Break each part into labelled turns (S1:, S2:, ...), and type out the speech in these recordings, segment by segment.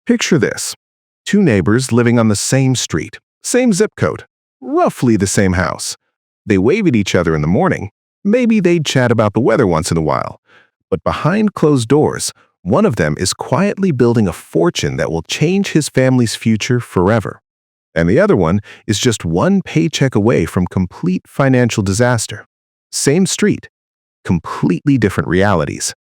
S1: Picture this. Two neighbors living on the same street, same zip code, roughly the same house. They wave at each other in the morning. Maybe they'd chat about the weather once in a while. But behind closed doors, one of them is quietly building a fortune that will change his family's future forever. And the other one is just one paycheck away from complete financial disaster. Same street, completely different realities.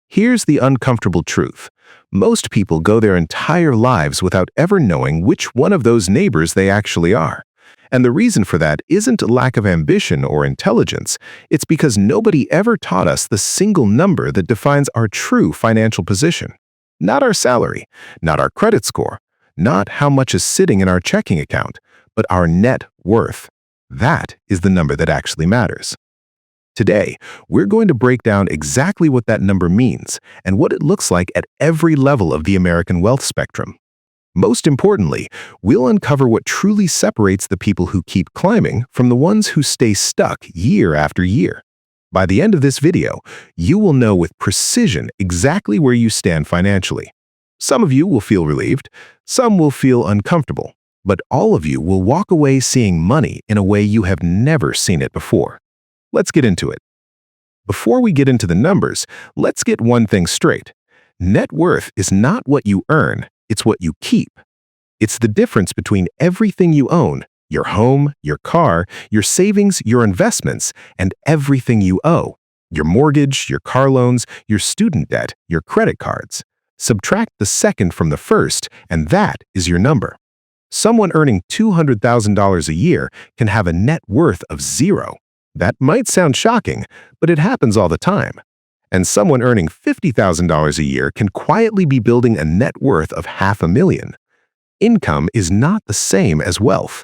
S1: Here's the uncomfortable truth. Most people go their entire lives without ever knowing which one of those neighbors they actually are. And the reason for that isn't a lack of ambition or intelligence. It's because nobody ever taught us the single number that defines our true financial position. Not our salary, not our credit score, not how much is sitting in our checking account, but our net worth. That is the number that actually matters. Today, we're going to break down exactly what that number means and what it looks like at every level of the American wealth spectrum. Most importantly, we'll uncover what truly separates the people who keep climbing from the ones who stay stuck year after year. By the end of this video, you will know with precision exactly where you stand financially. Some of you will feel relieved, some will feel uncomfortable, but all of you will walk away seeing money in a way you have never seen it before. Let's get into it. Before we get into the numbers, let's get one thing straight. Net worth is not what you earn, it's what you keep. It's the difference between everything you own, your home, your car, your savings, your investments, and everything you owe. Your mortgage, your car loans, your student debt, your credit cards. Subtract the second from the first, and that is your number. Someone earning $200,000 a year can have a net worth of zero. That might sound shocking, but it happens all the time. And someone earning $50,000 a year can quietly be building a net worth of $500,000. Income is not the same as wealth.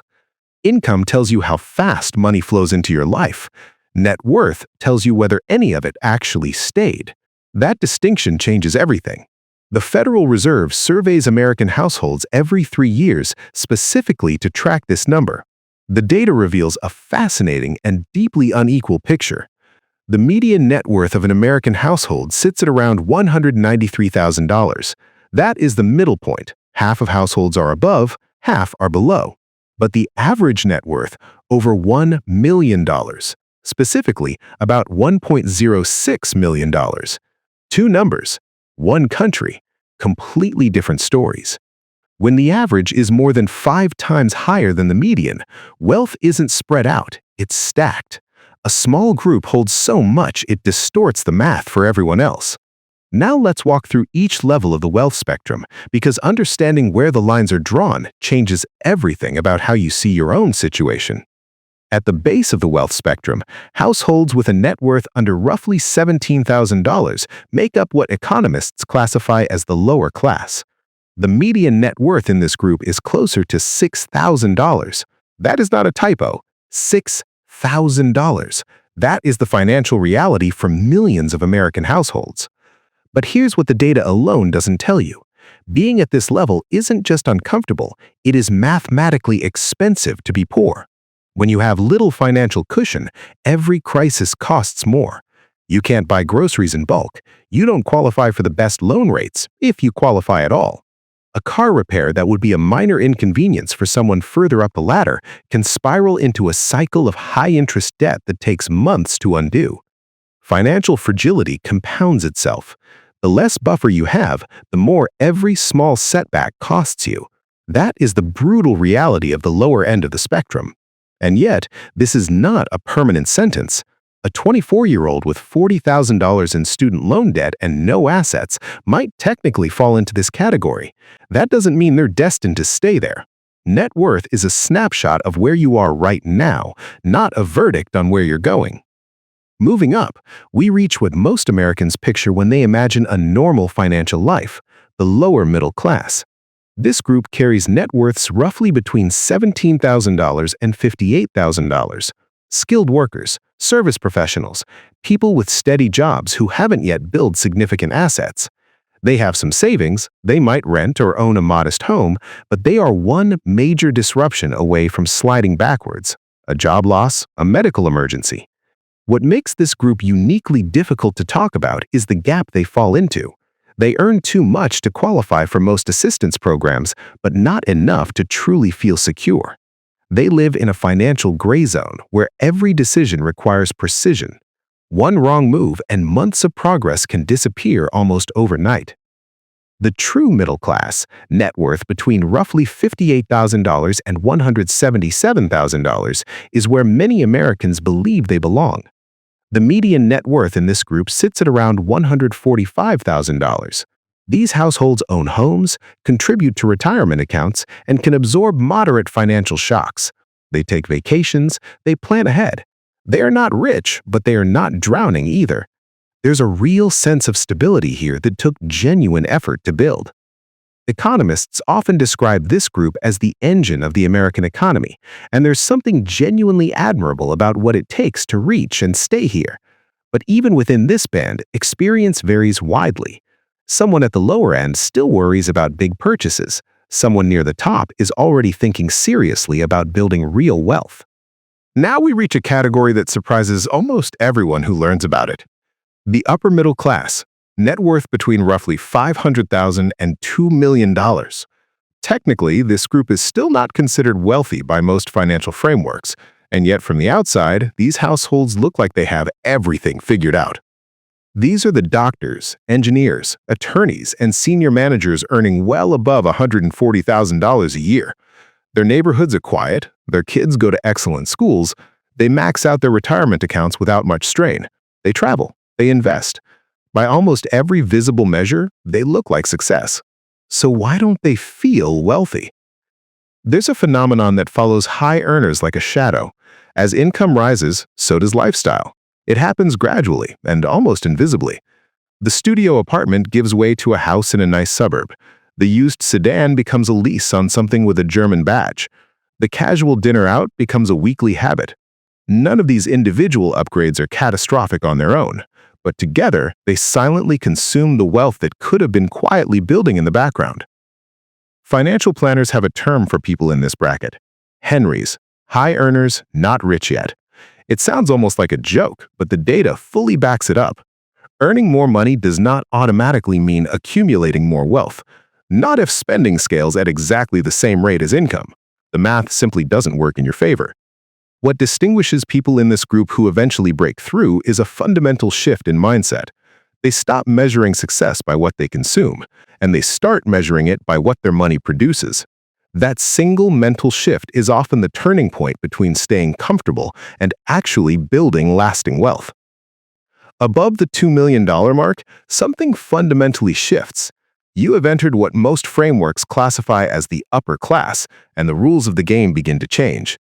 S1: Income tells you how fast money flows into your life. Net worth tells you whether any of it actually stayed. That distinction changes everything. The Federal Reserve surveys American households every 3 years specifically to track this number. The data reveals a fascinating and deeply unequal picture. The median net worth of an American household sits at around $193,000. That is the middle point. Half of households are above, half are below. But the average net worth, over $1 million. Specifically, about $1.06 million. Two numbers, one country, completely different stories. When the average is more than 5 times higher than the median, wealth isn't spread out, it's stacked. A small group holds so much it distorts the math for everyone else. Now let's walk through each level of the wealth spectrum, because understanding where the lines are drawn changes everything about how you see your own situation. At the base of the wealth spectrum, households with a net worth under roughly $17,000 make up what economists classify as the lower class. The median net worth in this group is closer to $6,000. That is not a typo. $6,000. That is the financial reality for millions of American households. But here's what the data alone doesn't tell you. Being at this level isn't just uncomfortable, it is mathematically expensive to be poor. When you have little financial cushion, every crisis costs more. You can't buy groceries in bulk. You don't qualify for the best loan rates, if you qualify at all. A car repair that would be a minor inconvenience for someone further up the ladder can spiral into a cycle of high-interest debt that takes months to undo. Financial fragility compounds itself. The less buffer you have, the more every small setback costs you. That is the brutal reality of the lower end of the spectrum. And yet, this is not a permanent sentence. A 24-year-old with $40,000 in student loan debt and no assets might technically fall into this category. That doesn't mean they're destined to stay there. Net worth is a snapshot of where you are right now, not a verdict on where you're going. Moving up, we reach what most Americans picture when they imagine a normal financial life, the lower middle class. This group carries net worths roughly between $17,000 and $58,000. Skilled workers, service professionals, people with steady jobs who haven't yet built significant assets. They have some savings, they might rent or own a modest home, but they are one major disruption away from sliding backwards: a job loss, a medical emergency. What makes this group uniquely difficult to talk about is the gap they fall into. They earn too much to qualify for most assistance programs, but not enough to truly feel secure. They live in a financial gray zone where every decision requires precision. One wrong move and months of progress can disappear almost overnight. The true middle class, net worth between roughly $58,000 and $177,000, is where many Americans believe they belong. The median net worth in this group sits at around $145,000. These households own homes, contribute to retirement accounts, and can absorb moderate financial shocks. They take vacations, they plan ahead. They are not rich, but they are not drowning either. There's a real sense of stability here that took genuine effort to build. Economists often describe this group as the engine of the American economy, and there's something genuinely admirable about what it takes to reach and stay here. But even within this band, experience varies widely. Someone at the lower end still worries about big purchases. Someone near the top is already thinking seriously about building real wealth. Now we reach a category that surprises almost everyone who learns about it. The upper middle class, net worth between roughly $500,000 and $2 million. Technically, this group is still not considered wealthy by most financial frameworks, and yet from the outside, these households look like they have everything figured out. These are the doctors, engineers, attorneys, and senior managers earning well above $140,000 a year. Their neighborhoods are quiet, their kids go to excellent schools, they max out their retirement accounts without much strain, they travel. They invest. By almost every visible measure, they look like success. So why don't they feel wealthy? There's a phenomenon that follows high earners like a shadow. As income rises, so does lifestyle. It happens gradually and almost invisibly. The studio apartment gives way to a house in a nice suburb. The used sedan becomes a lease on something with a German badge. The casual dinner out becomes a weekly habit. None of these individual upgrades are catastrophic on their own, but together they silently consume the wealth that could have been quietly building in the background. Financial planners have a term for people in this bracket: Henrys, high earners, not rich yet. It sounds almost like a joke, but the data fully backs it up. Earning more money does not automatically mean accumulating more wealth. Not if spending scales at exactly the same rate as income. The math simply doesn't work in your favor. What distinguishes people in this group who eventually break through is a fundamental shift in mindset. They stop measuring success by what they consume, and they start measuring it by what their money produces. That single mental shift is often the turning point between staying comfortable and actually building lasting wealth. Above the $2 million mark, something fundamentally shifts. You have entered what most frameworks classify as the upper class, and the rules of the game begin to change.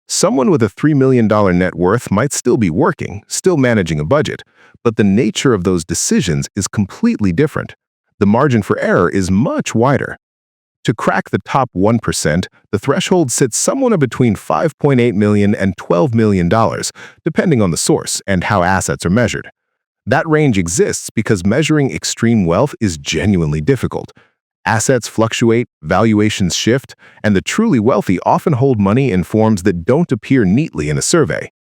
S1: Someone with a $3 million net worth might still be working, still managing a budget, but the nature of those decisions is completely different. The margin for error is much wider. To crack the top 1%, the threshold sits somewhere between $5.8 million and $12 million, depending on the source and how assets are measured. That range exists because measuring extreme wealth is genuinely difficult. Assets fluctuate, valuations shift, and the truly wealthy often hold money in forms that don't appear neatly in a survey.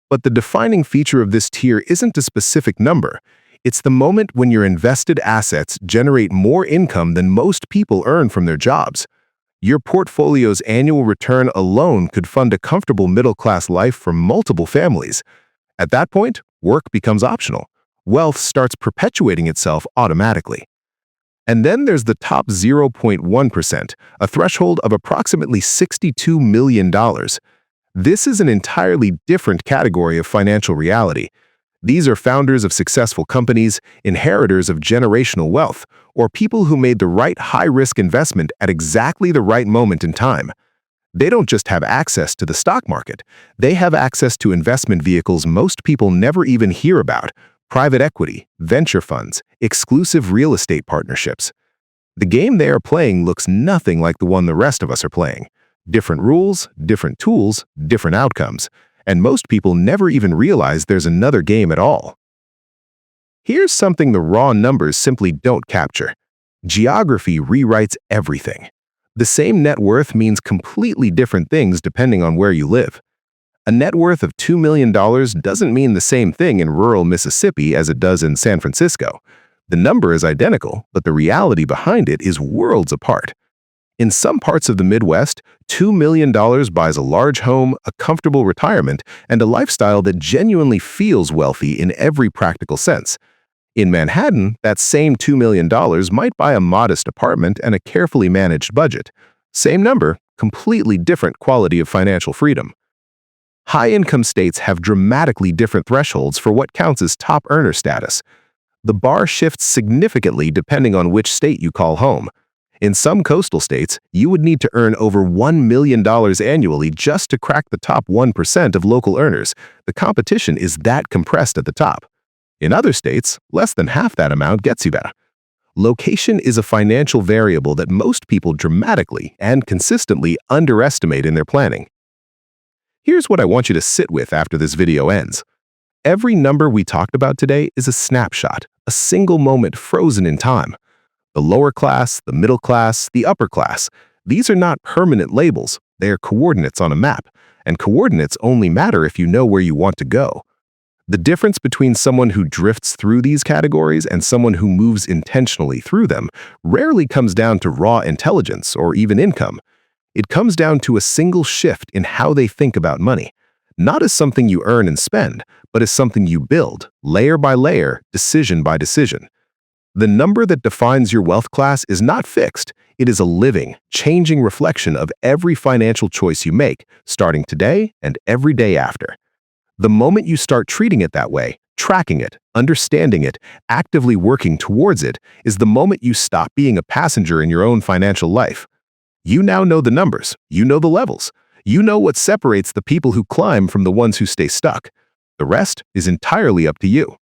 S1: But the defining feature of this tier isn't a specific number. It's the moment when your invested assets generate more income than most people earn from their jobs. Your portfolio's annual return alone could fund a comfortable middle-class life for multiple families. At that point, work becomes optional. Wealth starts perpetuating itself automatically. And then there's the top 0.1%, a threshold of approximately $62 million. This is an entirely different category of financial reality. These are founders of successful companies, inheritors of generational wealth, or people who made the right high-risk investment at exactly the right moment in time. They don't just have access to the stock market. They have access to investment vehicles most people never even hear about: private equity, venture funds, exclusive real estate partnerships. The game they are playing looks nothing like the one the rest of us are playing. Different rules, different tools, different outcomes, and most people never even realize there's another game at all. Here's something the raw numbers simply don't capture. Geography rewrites everything. The same net worth means completely different things depending on where you live. A net worth of $2 million doesn't mean the same thing in rural Mississippi as it does in San Francisco. The number is identical, but the reality behind it is worlds apart. In some parts of the Midwest, $2 million buys a large home, a comfortable retirement, and a lifestyle that genuinely feels wealthy in every practical sense. In Manhattan, that same $2 million might buy a modest apartment and a carefully managed budget. Same number, completely different quality of financial freedom. High-income states have dramatically different thresholds for what counts as top earner status. The bar shifts significantly depending on which state you call home. In some coastal states, you would need to earn over $1 million annually just to crack the top 1% of local earners. The competition is that compressed at the top. In other states, less than half that amount gets you there. Location is a financial variable that most people dramatically and consistently underestimate in their planning. Here's what I want you to sit with after this video ends. Every number we talked about today is a snapshot, a single moment frozen in time. The lower class, the middle class, the upper class, these are not permanent labels, they are coordinates on a map, and coordinates only matter if you know where you want to go. The difference between someone who drifts through these categories and someone who moves intentionally through them rarely comes down to raw intelligence or even income. It comes down to a single shift in how they think about money, not as something you earn and spend, but as something you build, layer by layer, decision by decision. The number that defines your wealth class is not fixed. It is a living, changing reflection of every financial choice you make, starting today and every day after. The moment you start treating it that way, tracking it, understanding it, actively working towards it, is the moment you stop being a passenger in your own financial life. You now know the numbers, you know the levels, you know what separates the people who climb from the ones who stay stuck. The rest is entirely up to you.